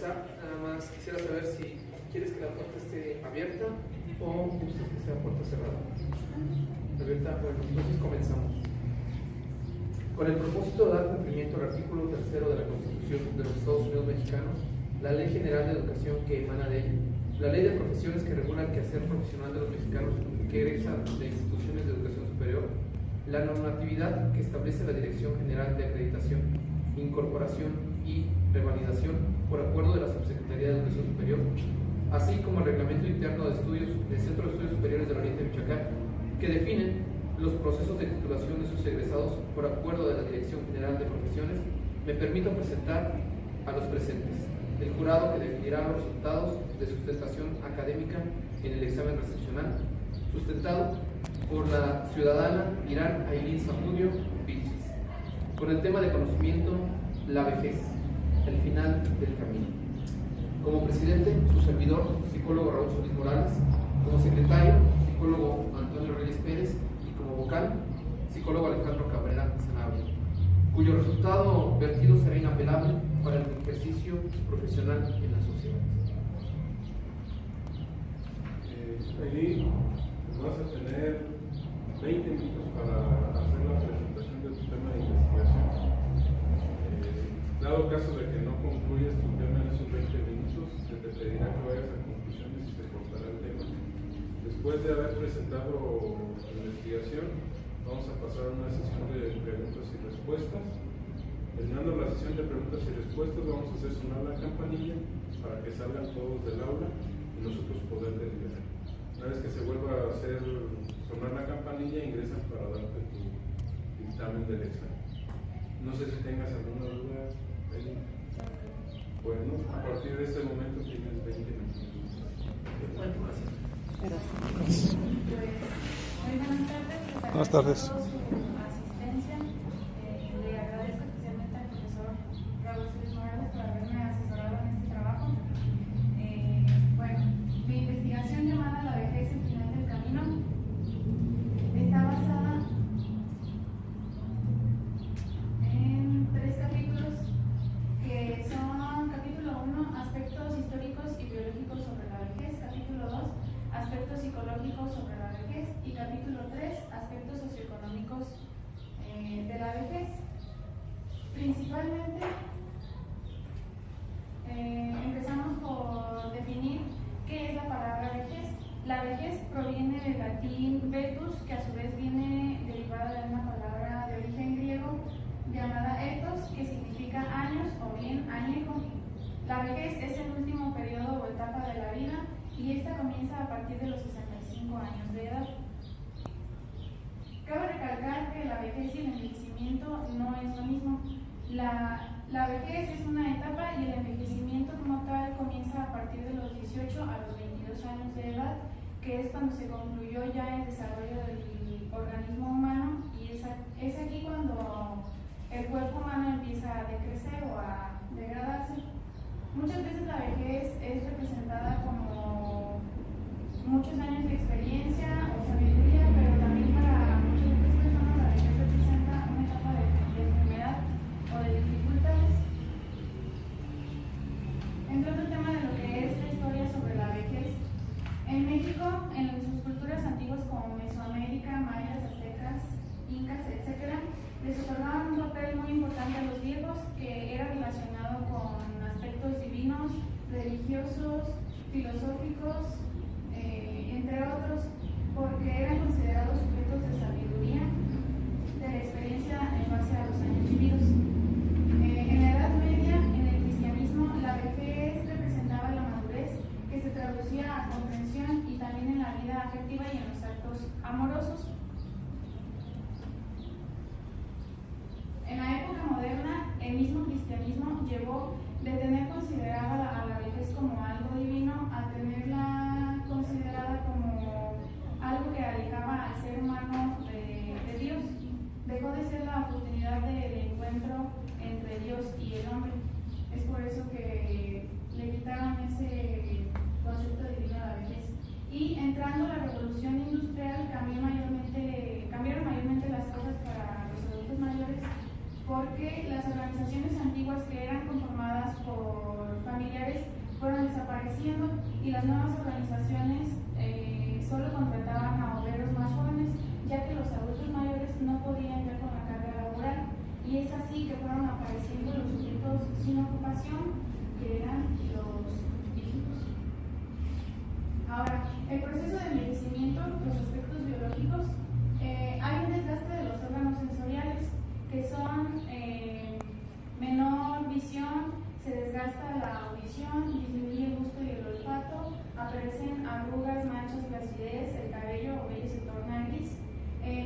comenzar, nada más quisiera saber si quieres que la puerta esté abierta o gustas que sea puerta cerrada. Abierta, bueno, entonces comenzamos. Con el propósito de dar cumplimiento al artículo 3 de la Constitución de los Estados Unidos Mexicanos, la Ley General de Educación que emana de ella, la Ley de Profesiones que regula el quehacer profesional de los mexicanos que egresan de instituciones de educación superior, la normatividad que establece la Dirección General de Acreditación, Incorporación y Revalidación por acuerdo de la Subsecretaría de Educación Superior, así como el Reglamento Interno de Estudios del Centro de Estudios Superiores del Oriente de Michoacán, que definen los procesos de titulación de sus egresados por acuerdo de la Dirección General de Profesiones, me permito presentar a los presentes el jurado que definirá los resultados de sustentación académica en el examen recepcional, sustentado por la ciudadana Irán Ailín Zamudio Vilchis, con el tema de conocimiento, la vejez, el final del camino. Como presidente, su servidor, psicólogo Raúl Solís Morales; como secretario, psicólogo Antonio Reyes Pérez; y como vocal, psicólogo Alejandro Cabrera Sanabria, cuyo resultado vertido será inapelable para el ejercicio profesional en la sociedad. Ahí vas a tener 20 minutos para hacer la presentación de tu tema de investigación. Dado caso de que no concluyas tu tema en esos 20 minutos, se te pedirá que vayas a conclusiones y se cortará el tema. Después de haber presentado la investigación, vamos a pasar a una sesión de preguntas y respuestas. Terminando la sesión de preguntas y respuestas, vamos a hacer sonar la campanilla para que salgan todos del aula y nosotros poder deliberar. Una vez que se vuelva a hacer sonar la campanilla, ingresas para darte tu dictamen del examen. No sé si tengas alguna duda, Eli. Bueno, a partir de este momento tienes 20 minutos. Gracias. Muy buenas tardes. Buenas tardes. Su asistencia. Le agradezco especialmente al profesor Raúl Solís Morales por haberme asesorado en este trabajo. Bueno, mi investigación llamada La vejez, el final del camino está basada en 3 capítulos que son: capítulo 1, aspectos históricos y biológicos sobre la vejez; capítulo 2, aspectos psicológicos sobre la vejez; y capítulo 3, aspectos socioeconómicos de la vejez. Principalmente empezamos por definir qué es la palabra vejez. La vejez proviene del latín vetus, que a su vez viene derivada de una palabra de origen griego llamada ethos, que significa años o bien añejo. La vejez es el último periodo o etapa de la vida, y esta comienza a partir de los 65 años de edad. Cabe recalcar que la vejez y el envejecimiento no es lo mismo. La vejez es una etapa y el envejecimiento como tal comienza a partir de los 18 a los 22 años de edad, que es cuando se concluyó ya el desarrollo del organismo humano, y es aquí cuando el cuerpo humano empieza a decrecer o a degradarse. Muchas veces la vejez es representada como muchos años de experiencia o sabiduría, pero también para muchas personas la vejez representa una etapa de enfermedad o de dificultades. Entrando al tema de lo que es la historia sobre la vejez, en México, en sus culturas antiguas como Mesoamérica, mayas, aztecas, incas, etc., les otorgaban un papel muy importante a los viejos, que era relacionado con aspectos divinos, religiosos, filosóficos, entre otros, porque eran considerados sujetos de sabiduría, de la experiencia en base a los años vividos. En la Edad Media, en el cristianismo, la vejez representaba la madurez, que se traducía a comprensión y también en la vida afectiva y en los actos amorosos. En la época moderna, el mismo cristianismo llevó de tener considerada a la vejez como algo divino a tenerla considerada como algo que alejaba al ser humano de las nuevas organizaciones solo contrataban a obreros más jóvenes, ya que los adultos mayores no podían ya con la carga laboral, y es así que fueron apareciendo los sujetos sin ocupación, que eran los viejitos. Ahora, el proceso de envejecimiento, los aspectos biológicos, hay un desgaste de los órganos sensoriales, que son menor visión, se desgasta la audición, disminuye el gusto y el olfato, aparecen arrugas, manchas, flacidez, el cabello o vello se torna gris.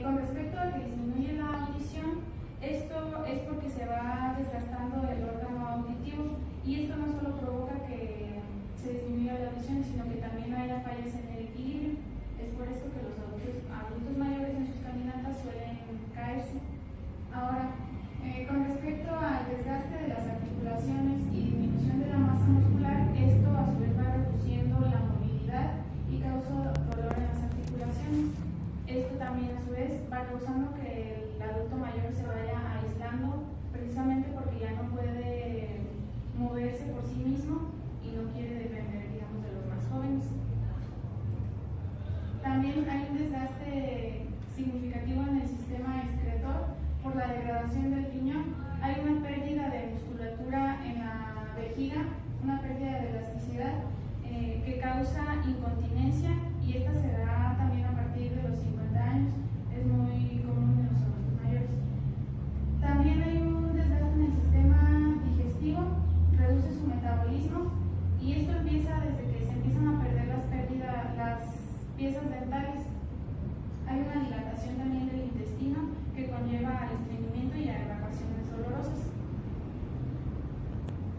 Con respecto a que disminuye la audición, esto es porque se va desgastando el órgano auditivo, y esto no solo provoca que se disminuya la audición, sino que también haya fallas en el equilibrio. Es por esto que los adultos mayores en sus caminatas suelen caerse. Ahora, con respecto al desgaste de las articulaciones y disminución de la masa muscular, esto a su vez va reduciendo la movilidad y causa dolor en las articulaciones. Esto también a su vez va causando que el adulto mayor se vaya aislando, precisamente porque ya no puede moverse por sí mismo y no quiere depender, digamos, de los más jóvenes. También hay un desgaste significativo en el sistema excretor por la degradación del riñón. Hay una pérdida de musculatura en la vejiga, una pérdida de elasticidad que causa incontinencia, y esta se da también a partir de los 50 años. Es muy común en los adultos mayores. También hay un desgaste en el sistema digestivo, reduce su metabolismo, y esto empieza desde que se empiezan a perder las piezas dentales. Hay una dilatación también del intestino que conlleva al estreñimiento y a evacuaciones dolorosas.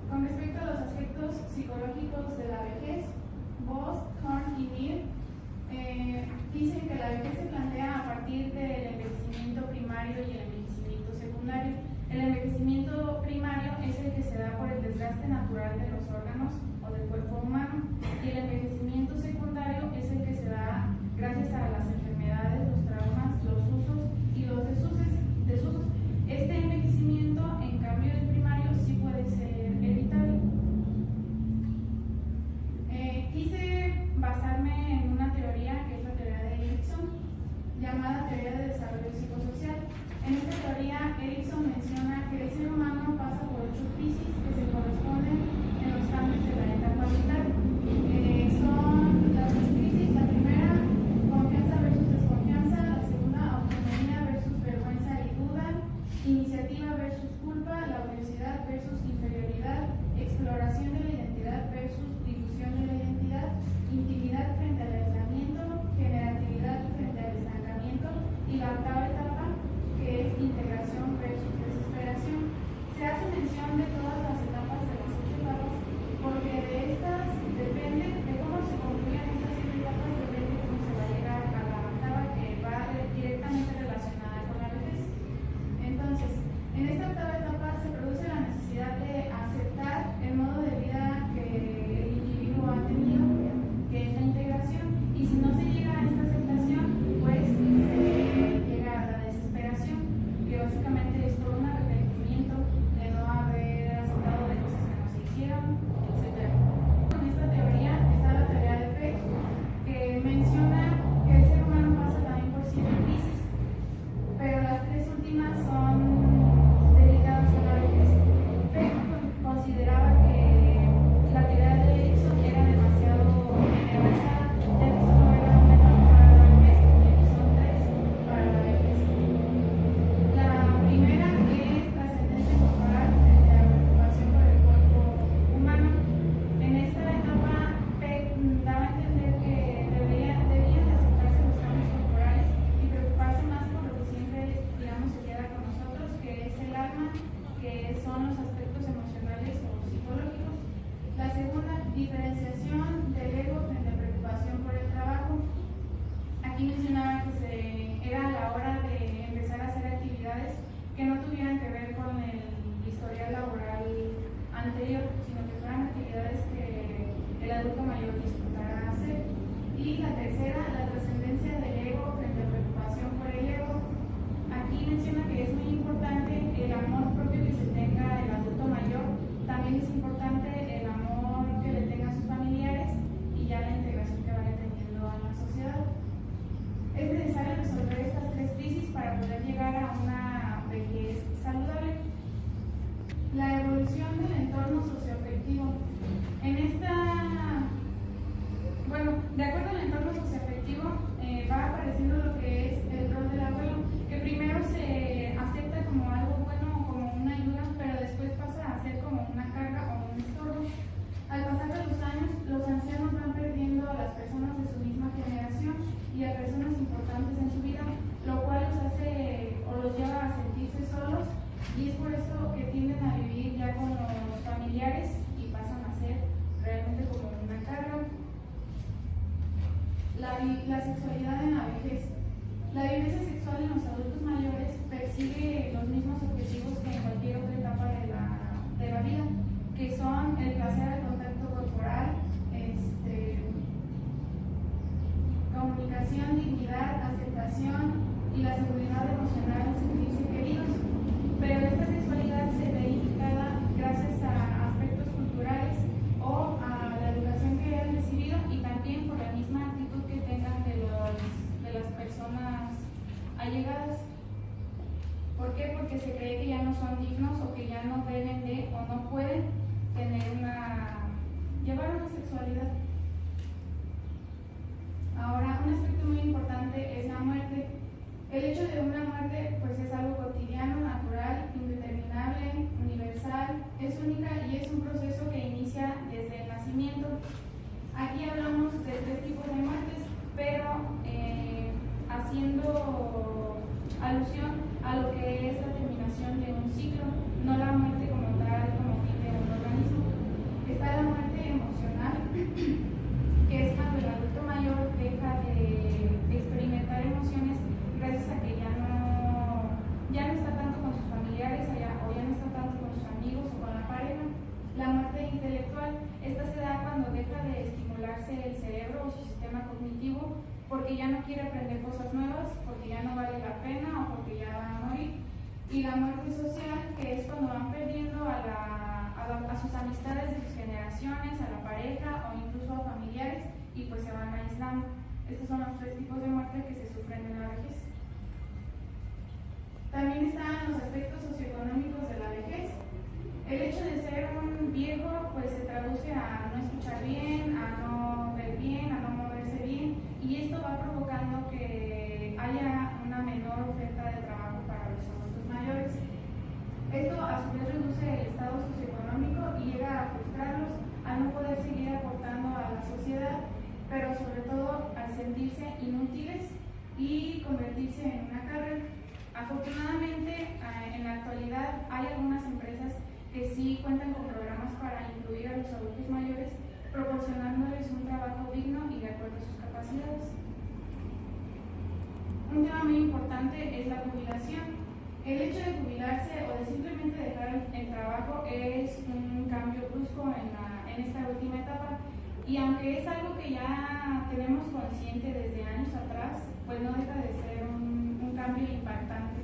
Con respecto a los aspectos psicológicos de la vejez, Bost, Horn y Mir dicen que la vejez se plantea a partir del envejecimiento primario y el envejecimiento secundario. El envejecimiento primario es el que se da por el desgaste natural de los órganos o del cuerpo humano, y el envejecimiento secundario es el que se da gracias a las enfermedades, los traumas, los usos y los desusos. Este envejecimiento, en cambio del primario, sí puede ser evitable. Quise basarme en una teoría que es la teoría de Erikson, llamada teoría de desarrollo psicosocial. En esta teoría, Erikson menciona que el ser humano pasa por 8 crisis que se corresponden en los cambios de la etapa vital. Son las 8 crisis: la primera, confianza versus desconfianza; la segunda, autonomía versus vergüenza y duda; iniciativa versus culpa; laboriosidad versus inferioridad; exploración de la identidad versus difusión de la identidad; intimidad frente al aislamiento; generatividad frente al estancamiento; y la octava etapa, que es integración versus desesperación. Se hace mención de todas las etapas de las 8 etapas, porque de estas depende, de cómo se concluyan estas 7 etapas, depende cómo se va a llegar a la octava, que va directamente relacionada con la vejez. Entonces, en esta octava etapa se produce la necesidad de aceptar el modo de vida que el individuo ha tenido, que es la integración, y si no se llega a esta aceptación, pues se llega a la desesperación, que básicamente es por un arrepentimiento de no haber aceptado de cosas que no se hicieron, etc. Con esta teoría está la teoría de Peck, que menciona que el ser humano pasa también por 7 crisis, pero las 3 últimas son dedicadas a la vejez. Peck consideraba que la teoría de Erikson era demasiado generalizada, ya que solo era una etapa para la vejez y son 3 para la vejez. La primera es trascendencia corporal frente a la preocupación por el cuerpo humano. En esta etapa, Peck daba a entender que debían de aceptarse los cambios corporales y preocuparse más por lo que siempre, digamos, se queda con nosotros, que es el alma, que son los aspectos emocionales o psicológicos. La segunda, diferenciación del ego frente a preocupación por el trabajo. Aquí mencionaba que era la hora de empezar a hacer actividades que no tuvieran que ver con el historial laboral anterior, sino que fueran actividades que el adulto mayor disfrutara hacer. Y la tercera, la trascendencia del ego frente a preocupación por el ego. Aquí menciona que es muy importante el amor propio que se tenga el adulto mayor, también es importante el amor que le tengan sus familiares, y ya la la sexualidad en la vejez. La violencia sexual en los adultos mayores persigue los mismos objetivos que en cualquier otra etapa de la vida, que son el placer, el contacto corporal, comunicación, dignidad, aceptación y la seguridad emocional en sentirse queridos. Pero esta sexualidad se ve indicada gracias a aspectos culturales o a la educación que hayan recibido y también por la misma actitud que tengan de las personas allegadas. ¿Por qué? Porque se cree que ya no son dignos o que ya no deben de o no pueden llevar una sexualidad. Ahora, un aspecto muy importante es la muerte. El hecho de una muerte pues es algo cotidiano, natural, indeterminable, universal, es única y es un proceso que inicia desde el nacimiento. Aquí hablamos de 3 tipos de muertes, pero haciendo alusión a lo que es la terminación de un ciclo, no la muerte como tal, como fin de un organismo. Está la muerte emocional, que es cuando el adulto mayor deja de experimentar emociones gracias a que ya no está tanto con sus familiares o ya no está tanto con sus amigos o con la pareja. La muerte intelectual, esta se da cuando deja de estimularse el cerebro o su sistema cognitivo porque ya no quiere aprender cosas nuevas, porque ya no vale la pena o porque ya van a morir. Y la muerte social, que es cuando van perdiendo a sus amistades de sus generaciones, a la pareja o incluso a familiares y pues se van aislando. Estos son los 3 tipos de muerte que se sufren en la vejez. También están los aspectos socioeconómicos de la vejez. El hecho de ser un viejo pues se traduce a no escuchar bien, a no ver bien, a no moverse bien y esto va provocando que haya una menor oferta de trabajo para los adultos mayores. Esto a su vez reduce el estado socioeconómico y llega a frustrarlos a no poder seguir aportando a la sociedad, pero sobre todo al sentirse inútiles y convertirse en una carga. Afortunadamente, en la actualidad hay algunas empresas que sí cuentan con programas para incluir a los adultos mayores, proporcionándoles un trabajo digno y de acuerdo a sus capacidades. Un tema muy importante es la jubilación. El hecho de jubilarse o de simplemente dejar el trabajo es un cambio brusco en esta última etapa y aunque es algo que ya tenemos consciente desde años atrás, pues no deja de ser un cambio impactante.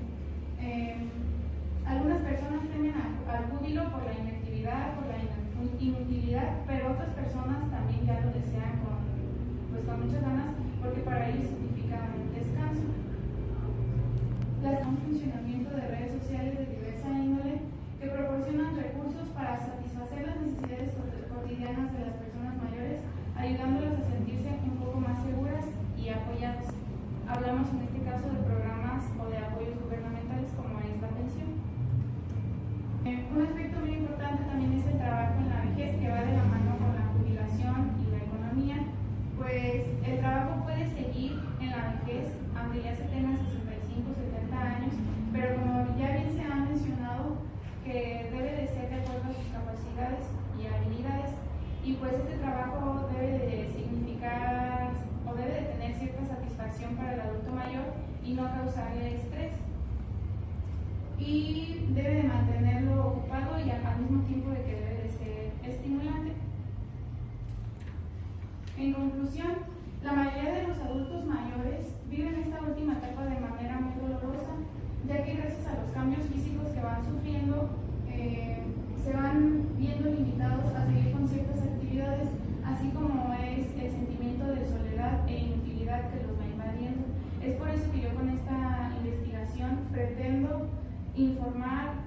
Algunas personas temen al júbilo por la inactividad, por la inutilidad, pero otras personas también ya lo desean con muchas ganas porque para ellos significa un descanso. Un funcionamiento de redes sociales de diversa índole que proporcionan recursos para satisfacer las necesidades cotidianas de las personas mayores, ayudándolas a sentirse un poco más seguras y apoyadas. Hablamos en este caso de programas o de apoyos gubernamentales como es la pensión. Un aspecto muy importante también es el trabajo en la vejez, que va de la mano con la jubilación y la economía, pues el trabajo puede seguir en la vejez aunque ya se tenga 65 o 70 años, pero como ya bien se ha mencionado, que debe de ser de acuerdo a sus capacidades y habilidades, y pues este trabajo debe de significar o debe de tener cierta satisfacción para el adulto mayor y no causarle estrés, y debe de mantenerlo ocupado y al mismo tiempo de que debe de ser estimulante. En conclusión, la mayoría de los adultos mayores viven esta última etapa de manera muy dolorosa, ya que gracias a los cambios físicos que van sufriendo, se van viendo limitados a seguir con ciertas actividades, así como es el sentimiento de soledad e inutilidad que los va invadiendo. Es por eso que yo con esta investigación pretendo informar,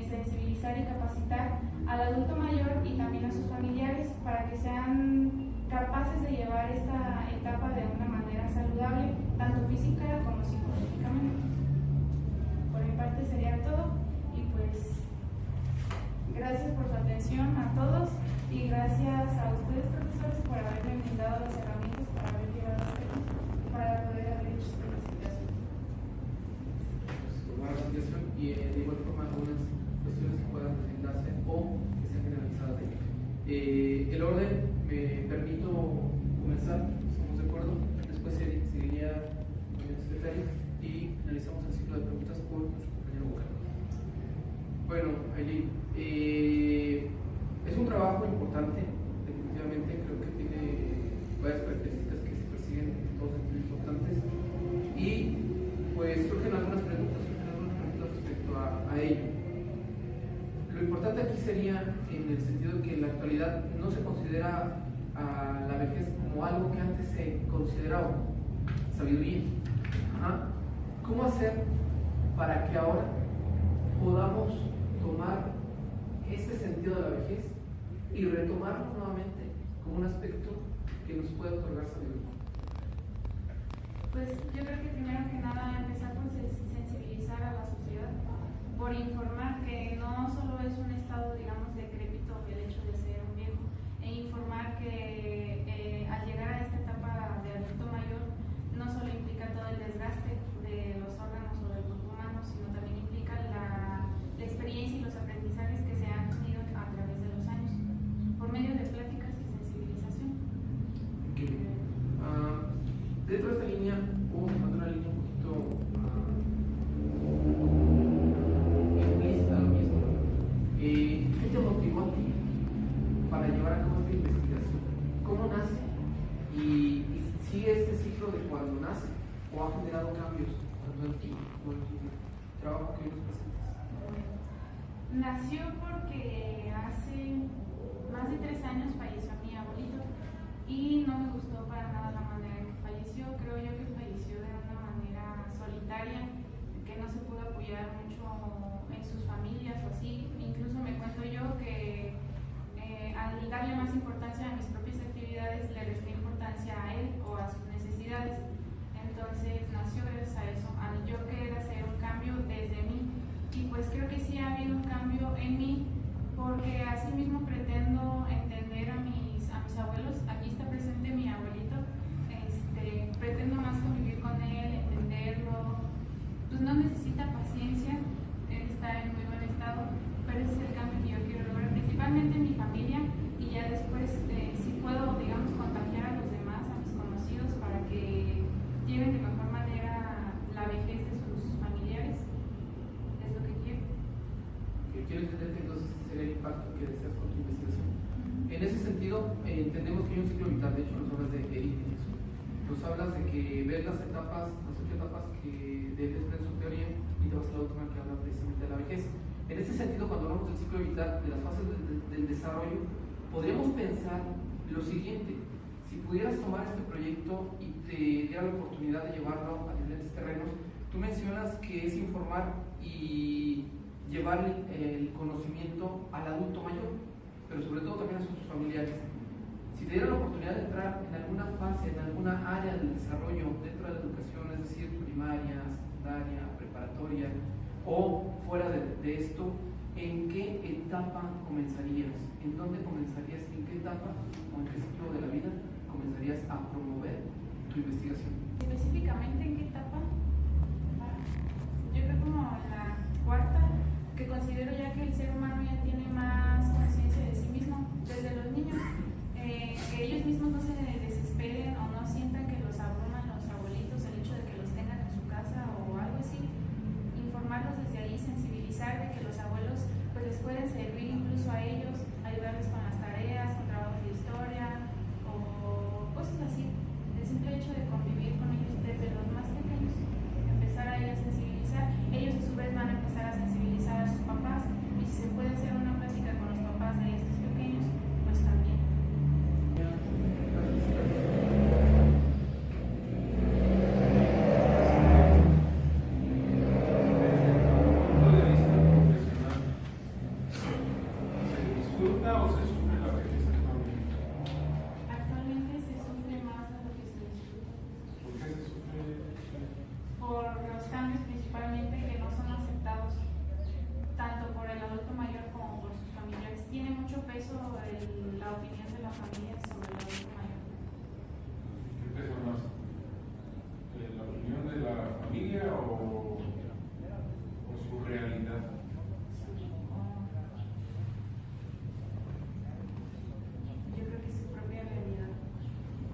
sensibilizar y capacitar al adulto mayor y también a sus familiares para que sean capaces de llevar esta etapa de una manera saludable, tanto física como psicológicamente. Por mi parte sería todo y pues gracias por su atención a todos y gracias a ustedes profesores por haberme brindado las herramientas para haber llevado este tema, para poder haber hecho esta investigación. Pues, buena investigación y de igual forma algunas cuestiones que puedan presentarse o que sean generalizadas. El orden, me permito comenzar, ¿estamos de acuerdo? Después se sería en el sentido de que en la actualidad no se considera a la vejez como algo que antes se consideraba sabiduría. Ajá. ¿Cómo hacer para que ahora podamos tomar este sentido de la vejez y retomarlo nuevamente como un aspecto que nos pueda otorgar sabiduría? Pues yo creo que primero que nada empezar por sensibilizar a la sociedad, por informar que no solo es un estado, digamos, decrépito el hecho de ser un viejo, e informar que al llegar a esta etapa de adulto mayor no solo implica todo el desgaste de los órganos o del cuerpo humano, sino también implica la experiencia y los aprendizajes que se han tenido a través de los años, por medio de pláticas y sensibilización. Okay. Dentro de esta línea, vamos a mandar una línea un poquito implícita a lo mismo. ¿Qué te motivó a ti para llevar a cabo esta investigación? ¿Cómo nace? ¿Y sigue este ciclo de cuando nace? ¿O ha generado cambios tanto en ti como en tu trabajo que hoy nos presentas? Nació porque hace más de 3 años falleció mi abuelito y no me gustó para nada la manera en que falleció. Creo yo que falleció de una manera solitaria, que no se pudo apoyar mucho en sus familias o así. Incluso me cuento yo que al darle más importancia a mis propias actividades le resté importancia a él o a sus necesidades. Entonces nació gracias a eso, al yo querer hacer un cambio desde mí. Y pues creo que sí ha habido un cambio en mí, porque así mismo pretendo entender a mis abuelos. Aquí está presente mi abuelito, pretendo más convivir con él, entenderlo. Pues no necesita paciencia, él está en muy buen estado, pero ese es el cambio que yo quiero lograr, principalmente en mi familia, y ya después si puedo, digamos, contagiar a los demás, a mis conocidos, para que lleven de mejor manera la vejez de sus familiares. Es lo que quiero. Quiero entender que entonces este sería el impacto que deseas con tu investigación. En ese sentido, entendemos que hay un ciclo vital. De hecho, nos hablas de Eric Dickinson. Nos hablas de que ves las 8 etapas que debes ver su teoría y te vas a la última que habla precisamente de la vejez. En este sentido, cuando hablamos del ciclo vital, de las fases del desarrollo, podríamos pensar lo siguiente: si pudieras tomar este proyecto y te diera la oportunidad de llevarlo a diferentes terrenos, tú mencionas que es informar y llevar el conocimiento al adulto mayor, pero sobre todo también a sus familiares. Si te diera la oportunidad de entrar en alguna fase, en alguna área del desarrollo dentro de la educación, es decir, primaria, secundaria, preparatoria, o fuera de esto, ¿en qué etapa comenzarías? ¿En dónde comenzarías? ¿En qué etapa o en qué ciclo de la vida comenzarías a promover tu investigación? Específicamente, ¿en qué etapa? Yo creo como la 4ª, que considero ya que el ser humano ya tiene más conciencia de sí mismo, desde los niños, que ellos mismos no se desesperen o no sientan que los abruman los abuelitos el hecho de que los tengan en su casa o algo así. Informarlos desde ahí, sensibilizar de que los abuelos pues les pueden servir incluso a ellos, ayudarles con las tareas, con trabajos de historia o cosas así. El simple hecho de convivir con ellos desde los más pequeños, empezar a ellos a sensibilizar, ellos a su vez van a empezar a sensibilizar a sus papás, y si se puede hacer una plática con los papás de estos pequeños, pues también. Actualmente se sufre más de lo que se disfruta. ¿Por qué se sufre? Por los cambios principalmente que no son aceptados tanto por el adulto mayor como por sus familiares. Tiene mucho peso la opinión de la familia sobre el adulto mayor. ¿Qué pesa más? ¿La opinión de la familia o su realidad? Yo creo que es su propia realidad.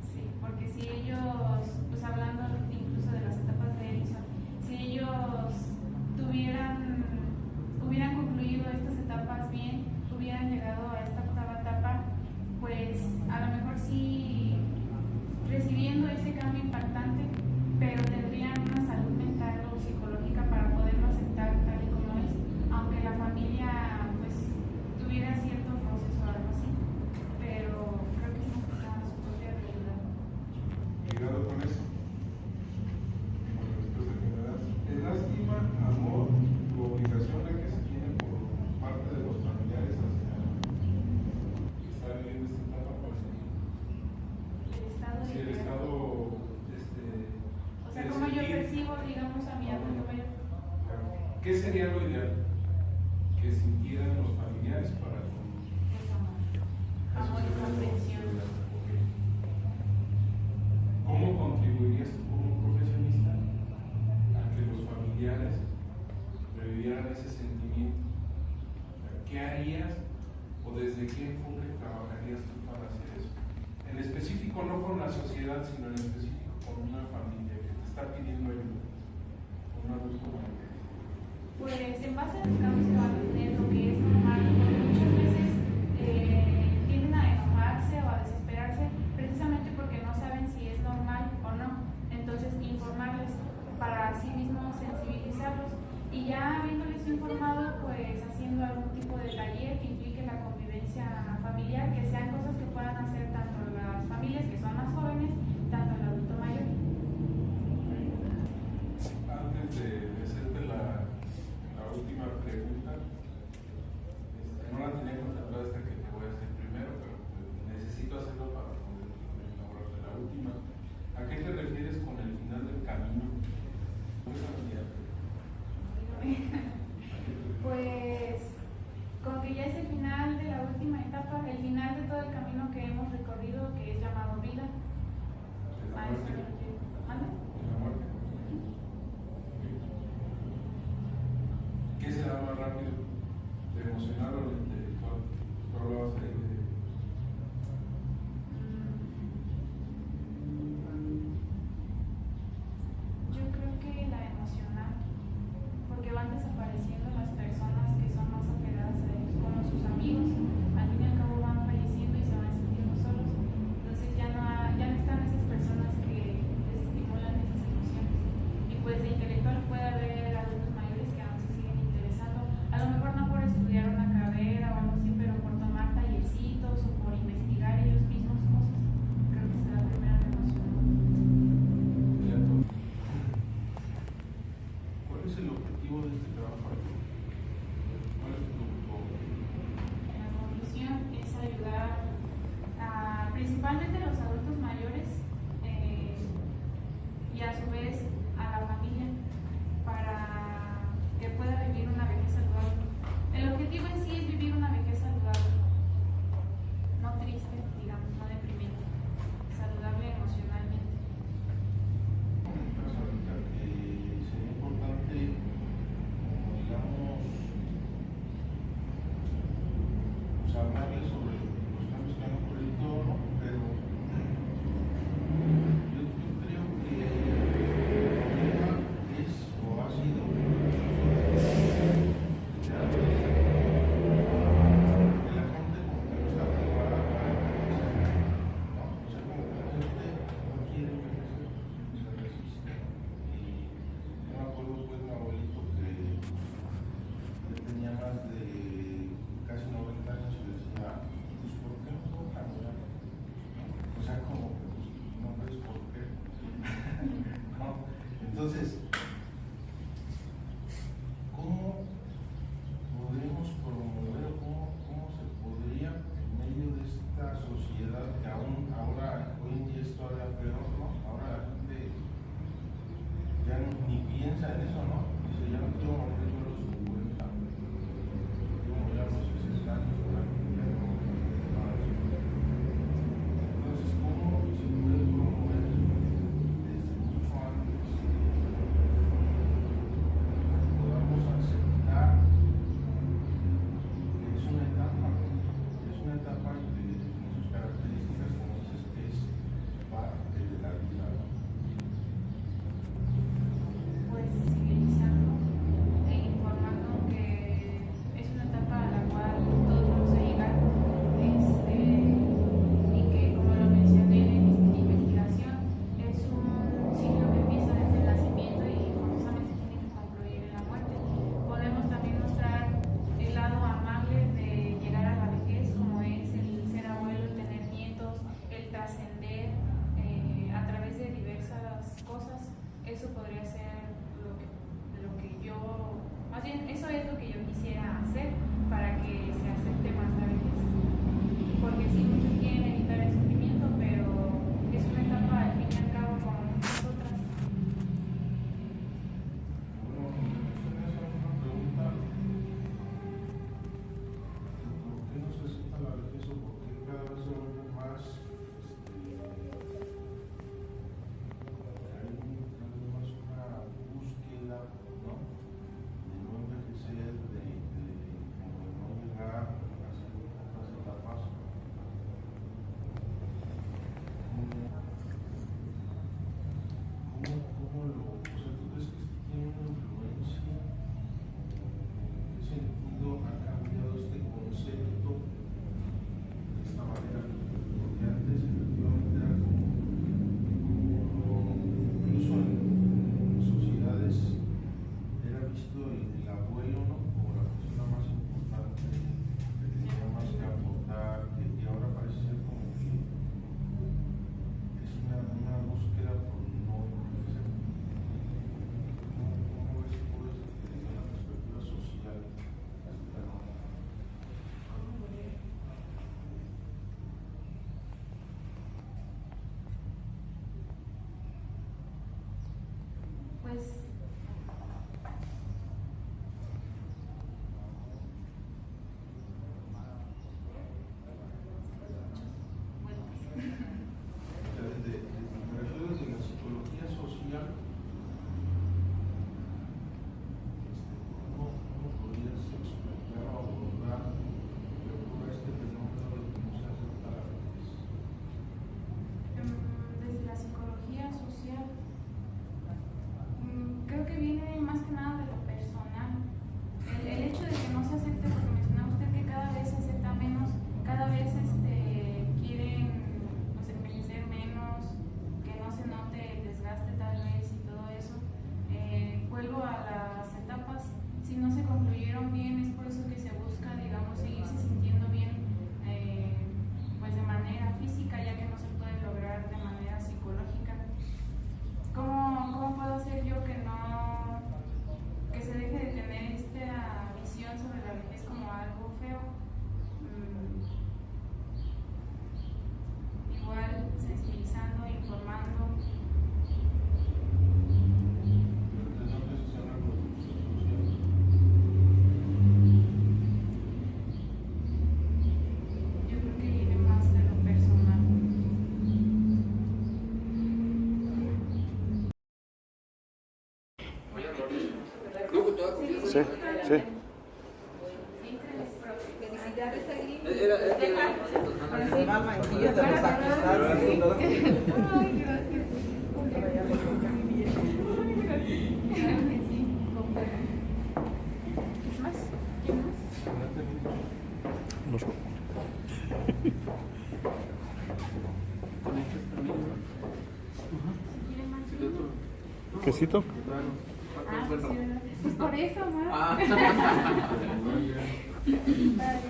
Sí, porque si ellos, pues hablando incluso de las etapas de Erickson, si ellos hubieran concluido estas etapas bien, hubieran llegado a esta 8ª etapa, pues a lo mejor sí recibiendo ese cambio impactante, pero tendrían una salud mental o psicológica para poderlo aceptar tal y como es, aunque la familia pues tuviera ¿Qué sería lo ideal que sintieran los familiares para amor y comprensión? ¿Cómo contribuirías tú como profesionista a que los familiares revivieran ese sentimiento? ¿Qué harías o desde qué enfoque trabajarías tú para hacer eso? En específico, no con la sociedad, sino en específico con una familia que te está pidiendo ayuda, un adulto mayor. Pues en base a los cambios que van a tener, lo que es normal, porque muchas veces tienden a enojarse o a desesperarse precisamente porque no saben si es normal o no. Entonces, informarles para así mismo sensibilizarlos y ya habiéndoles informado, pues haciendo algún tipo de taller que implique la convivencia familiar, que sean cosas que puedan hacer tanto las familias que son más jóvenes, tanto el adulto mayor. Antes de hacerte la última pregunta, no la tenía contemplada esta que te voy a hacer primero, pero necesito hacerlo para poder elaborarte la última. ¿A qué te refieres con el final del camino? Pues con que ya es el final de la última etapa, el final de todo el camino que hemos recorrido, que es llamado vida. A eso me refiero. ¿Mande? ¿Qué será más rápido? ¿De emocional o de intelectual? ¿Tú hablabas ahí de...? Yo creo que la emocional, porque van desapareciendo las personas que son más apegadas a ellos, como sus amigos, al fin y al cabo van falleciendo y se van sintiendo solos. Entonces ya no están esas personas que les estimulan esas emociones. Y pues de intelectual puede haber adultos mayores que aún se siguen interesando, a lo mejor no por estudiar una carrera o algo así, pero por tomar tallercitos o por investigar ellos mismos cosas. Creo que será primero la emocional. ¿Cuál es el objetivo de este trabajo? ¿Cuál es tu objetivo? La conclusión es ayudar principalmente a los adultos mayores y a su vez a la familia para que pueda vivir una vejez saludable. El objetivo en sí es vivir una vejez saludable, no triste, digamos, no deprimente, saludable emocionalmente. Ahorita que sería importante, digamos, pues hablarles sobre los cambios que han ocurrido y todo, ¿no? Pero yo creo que el problema es o ha sido que la gente como que no está preparada para envejecer, ¿no? O sea, como que la gente no quiere envejecer, se resiste. Y yo me acuerdo pues mi abuelito que él tenía más de casi 90 años y decía, pues ¿por qué no puedo caminar? O sea, como que pues, no ves por qué. ¿No? Entonces, ¿cómo podemos promover o cómo se podría, en medio de esta sociedad que aún ahora, hoy en día es todavía peor, ¿no? Ahora la gente ya ni piensa en eso, ¿no? Dice, ya no quiero morir yo a los 50, quiero morir a los 60 años, para que ya no nada de eso. Entonces, ¿cómo se puede promover desde mucho antes ¿cómo lo, o sea, tú crees que esto tiene una influencia? ¿En qué sentido ha cambiado este concepto de esta manera? Porque antes efectivamente era como incluso en sociedades era visto el abuelo, ¿no? Como la persona más importante, que tenía más que aportar, que ahora parece ser como que es una búsqueda por no envejecer. ¿Cómo ves todo esto desde la perspectiva social? Pues Me refiero desde la psicología social, ¿cómo podrías explicar o abordar que ocurre este fenómeno de que no se acepta la vejez? desde la psicología social, creo que viene más que nada de lo personal. El hecho de que no se acepte, porque mencionaba usted que cada vez se acepta menos, cada vez quieren pues, envejecer menos, que no se note el desgaste tal vez y todo eso. Vuelvo a las etapas, si no se concluyeron bien, es por eso que se busca, digamos, seguirse sintiendo bien pues de manera física, ya que no se puede lograr de manera psicológica. ¿Cómo puedo hacer yo que se deje de tener esta visión sobre la vejez como algo feo? Igual sensibilizando, informando. Entonces, no crees que sea una construcción social. Yo creo que viene más de lo personal. Sí, sí. Felicidades, Agri. Manquilla de los acusados. Ay, gracias. Claro que sí. ¿Qué más? ¿Qué más? ¿Quieren más? ¿Quesito? Ah, pues sí, ¿verdad? Pues por eso, más. Ah. Vale.